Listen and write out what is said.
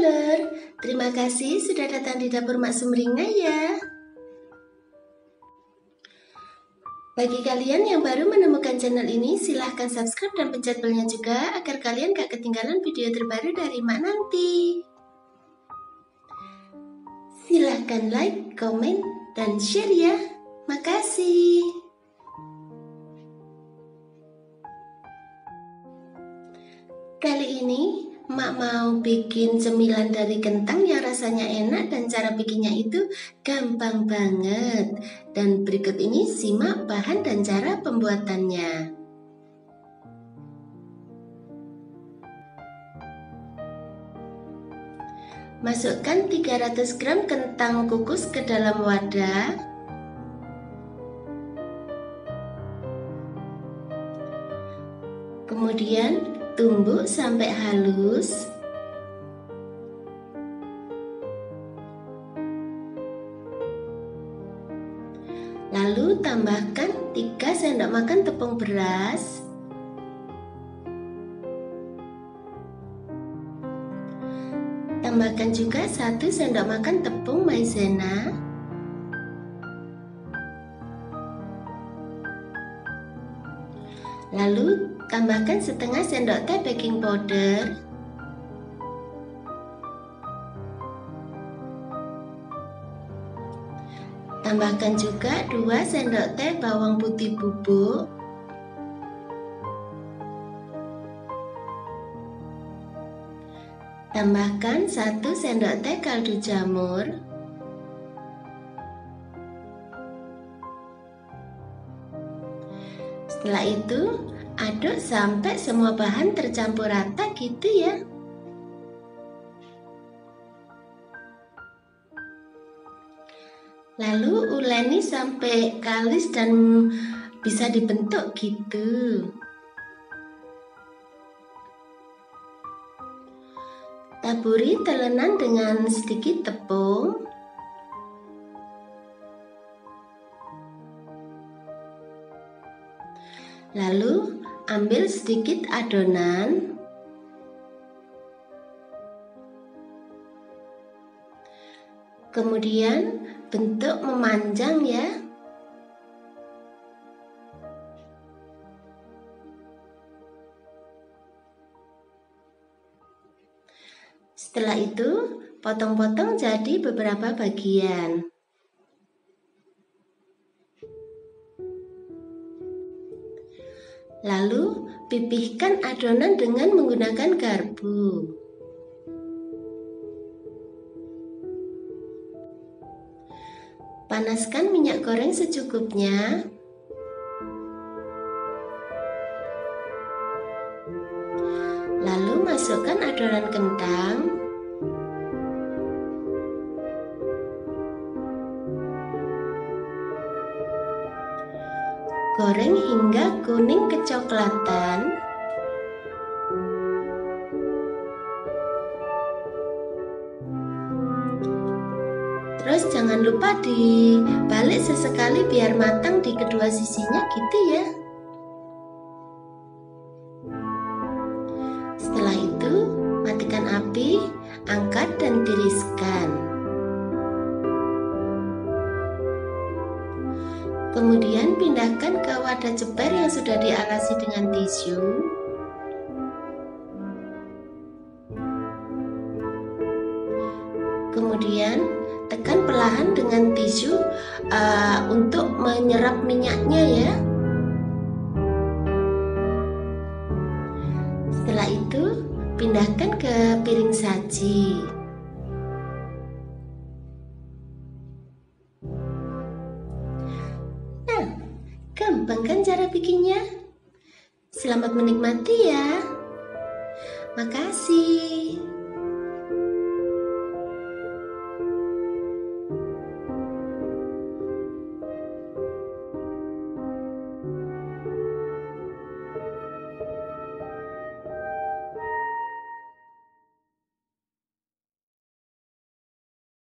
Lur, terima kasih sudah datang di dapur Mak Sumringah ya. Bagi kalian yang baru menemukan channel ini, silahkan subscribe dan pencet belnya juga agar kalian gak ketinggalan video terbaru dari Mak nanti. Silahkan like, komen, dan share ya. Makasih. Kali ini Mak mau bikin cemilan dari kentang yang rasanya enak dan cara bikinnya itu gampang banget. Dan berikut ini simak bahan dan cara pembuatannya. Masukkan 300 gram kentang kukus ke dalam wadah. Kemudian tumbuk sampai halus. Lalu tambahkan 3 sendok makan tepung beras. Tambahkan juga 1 sendok makan tepung maizena. Lalu tambahkan setengah sendok teh baking powder. Tambahkan juga 2 sendok teh bawang putih bubuk. Tambahkan 1 sendok teh kaldu jamur. Setelah itu, aduk sampai semua bahan tercampur rata gitu ya. Lalu uleni sampai kalis dan bisa dibentuk gitu. Taburi telenan dengan sedikit tepung. Lalu ambil sedikit adonan. Kemudian bentuk memanjang ya. Setelah itu, potong-potong jadi beberapa bagian. Lalu, pipihkan adonan dengan menggunakan garpu. Panaskan minyak goreng secukupnya. Lalu, masukkan adonan kentang. Goreng hingga kuning kecoklatan. Terus jangan lupa dibalik sesekali biar matang di kedua sisinya gitu ya. Setelah itu, matikan api, angkat dan tiriskan. Kemudian pindahkan ke wadah ceper yang sudah dialasi dengan tisu. Kemudian tekan perlahan dengan tisu untuk menyerap minyaknya ya. Setelah itu pindahkan ke piring saji. Gampang kan cara bikinnya? Selamat menikmati ya. Makasih.